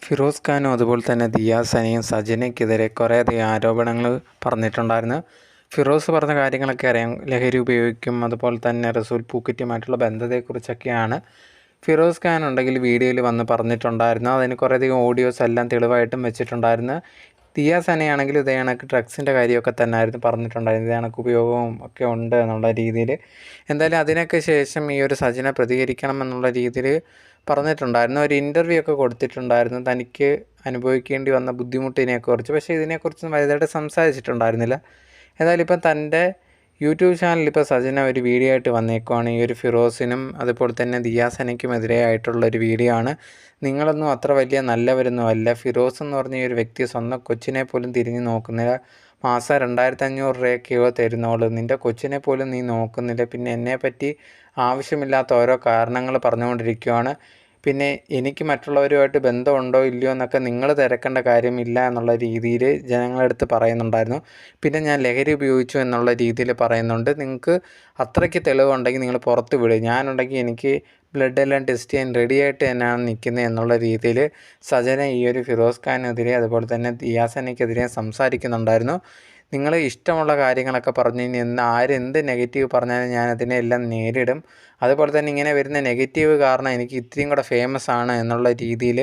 ഫിറോസ് ഖാനും അതുപോലെ തന്നെ ദിയ സനയും സജനയ്ക്കെതിരെ കുറേയധികം ആരോപണങ്ങൾ പറഞ്ഞിട്ടുണ്ടായിരുന്നു. ഫിറോസ് പറഞ്ഞ കാര്യങ്ങളൊക്കെ അറിയാം. ലഹരി ഉപയോഗിക്കും, അതുപോലെ തന്നെ റസൂൽ പൂക്കുറ്റിയുമായിട്ടുള്ള ബന്ധത്തെക്കുറിച്ചൊക്കെയാണ് ഫിറോസ് ഖാൻ ഉണ്ടെങ്കിൽ വീഡിയോയിൽ വന്ന് പറഞ്ഞിട്ടുണ്ടായിരുന്നു. അതിന് കുറേയധികം ഓഡിയോസ് എല്ലാം തെളിവായിട്ടും വെച്ചിട്ടുണ്ടായിരുന്നു. ദിയ സനയാണെങ്കിൽ ഇതേ കണക്ക് ഡ്രഗ്സിൻ്റെ കാര്യമൊക്കെ തന്നെയായിരുന്നു പറഞ്ഞിട്ടുണ്ടായിരുന്നു. ഇതേ കണക്ക് ഉപയോഗവും ഒക്കെ ഉണ്ട് എന്നുള്ള രീതിയിൽ. എന്തായാലും അതിനൊക്കെ ശേഷം ഈ ഒരു സജന പ്രതികരിക്കണം എന്നുള്ള രീതിയിൽ പറഞ്ഞിട്ടുണ്ടായിരുന്നു. ഒരു ഇൻ്റർവ്യൂ ഒക്കെ കൊടുത്തിട്ടുണ്ടായിരുന്നു തനിക്ക് അനുഭവിക്കേണ്ടി വന്ന ബുദ്ധിമുട്ടിനെക്കുറിച്ച്. പക്ഷേ ഇതിനെക്കുറിച്ചൊന്നും വലുതായിട്ട് സംസാരിച്ചിട്ടുണ്ടായിരുന്നില്ല. ഏതായാലും ഇപ്പം തൻ്റെ യൂട്യൂബ് ചാനലിൽ ഇപ്പോൾ സജന ഒരു വീഡിയോ ആയിട്ട് വന്നേക്കുവാണ്. ഈ ഒരു ഫിറോസിനും അതുപോലെ തന്നെ ദിയ സനയ്ക്കുമെതിരെ ആയിട്ടുള്ളൊരു വീഡിയോ ആണ്. നിങ്ങളൊന്നും അത്ര വലിയ നല്ലവരൊന്നും അല്ല. ഫിറോസ് എന്ന് പറഞ്ഞ ഈ ഒരു വ്യക്തി സ്വന്തം കൊച്ചിനെ പോലും തിരിഞ്ഞ് നോക്കുന്നില്ല. മാസം 2500 രൂപയൊക്കെയോ തരുന്നോളൂ. നിൻ്റെ കൊച്ചിനെ പോലും നീ നോക്കുന്നില്ല. പിന്നെ എന്നെപ്പറ്റി ആവശ്യമില്ലാത്ത ഓരോ കാരണങ്ങൾ പറഞ്ഞുകൊണ്ടിരിക്കുകയാണ്. പിന്നെ എനിക്ക് മറ്റുള്ളവരുമായിട്ട് ബന്ധമുണ്ടോ ഇല്ലയോ എന്നൊക്കെ നിങ്ങൾ തിരക്കേണ്ട കാര്യമില്ല എന്നുള്ള രീതിയിൽ ജനങ്ങളടുത്ത് പറയുന്നുണ്ടായിരുന്നു. പിന്നെ ഞാൻ ലഹരി ഉപയോഗിച്ചു എന്നുള്ള രീതിയിൽ പറയുന്നുണ്ട്. നിങ്ങൾക്ക് അത്രയ്ക്ക് തെളിവുണ്ടെങ്കിൽ നിങ്ങൾ പുറത്ത് വിടുക. ഞാനുണ്ടെങ്കിൽ എനിക്ക് ബ്ലഡ് എല്ലാം ടെസ്റ്റ് ചെയ്യാൻ റെഡിയായിട്ട് തന്നെയാണ് നിൽക്കുന്നത് എന്നുള്ള രീതിയിൽ സജന ഈ ഒരു ഫിറോസ് ഖാനെതിരെ അതുപോലെ തന്നെ ദിയ സനയ്ക്കെതിരെ സംസാരിക്കുന്നുണ്ടായിരുന്നു. നിങ്ങൾ ഇഷ്ടമുള്ള കാര്യങ്ങളൊക്കെ പറഞ്ഞു ഇനി ആരെന്ത് നെഗറ്റീവ് പറഞ്ഞാലും ഞാൻ അതിനെല്ലാം നേരിടും. അതുപോലെ തന്നെ ഇങ്ങനെ വരുന്ന നെഗറ്റീവ് കാരണം എനിക്ക് ഇത്രയും കൂടെ ഫേമസ് ആണ് എന്നുള്ള രീതിയിൽ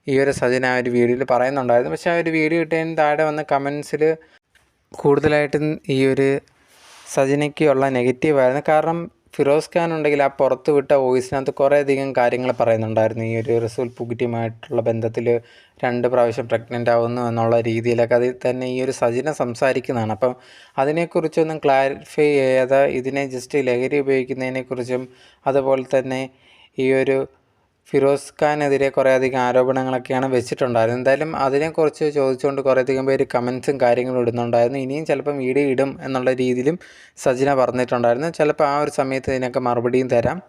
ഈ ഒരു സജന ആ ഒരു വീഡിയോയിൽ പറയുന്നുണ്ടായിരുന്നു. പക്ഷേ ആ ഒരു വീഡിയോ ഇട്ടതിന് താഴെ വന്ന കമൻസിൽ കൂടുതലായിട്ടും ഈ ഒരു സജനയ്ക്കുള്ള നെഗറ്റീവായിരുന്നു. കാരണം ഫിറോസ് ഖാൻ ഉണ്ടെങ്കിൽ ആ പുറത്ത് വിട്ട വോയിസിനകത്ത് കുറേയധികം കാര്യങ്ങൾ പറയുന്നുണ്ടായിരുന്നു. ഈ ഒരു റസൂൽ പൂക്കുറ്റിയുമായിട്ടുള്ള ബന്ധത്തിൽ 2 പ്രാവശ്യം പ്രഗ്നൻ്റ് ആവുന്നു എന്നുള്ള രീതിയിലൊക്കെ അതിൽ തന്നെ ഈ ഒരു സജന സംസാരിക്കുന്നതാണ്. അപ്പം അതിനെക്കുറിച്ചൊന്നും ക്ലാരിഫൈ ചെയ്യാതെ ഇതിനെ ജസ്റ്റ് ലഹരി ഉപയോഗിക്കുന്നതിനെക്കുറിച്ചും അതുപോലെ തന്നെ ഈ ഒരു ഫിറോസ് ഖാനെതിരെ കുറേയധികം ആരോപണങ്ങളൊക്കെയാണ് വെച്ചിട്ടുണ്ടായിരുന്നത്. എന്തായാലും അതിനെക്കുറിച്ച് ചോദിച്ചുകൊണ്ട് കുറേയധികം പേര് കമൻസും കാര്യങ്ങളും ഇടുന്നുണ്ടായിരുന്നു. ഇനിയും ചിലപ്പം വീഡിയോ ഇടും എന്നുള്ള രീതിയിലും സജന പറഞ്ഞിട്ടുണ്ടായിരുന്നു. ചിലപ്പോൾ ആ ഒരു സമയത്ത് ഇതിനൊക്കെ മറുപടിയും തരാം.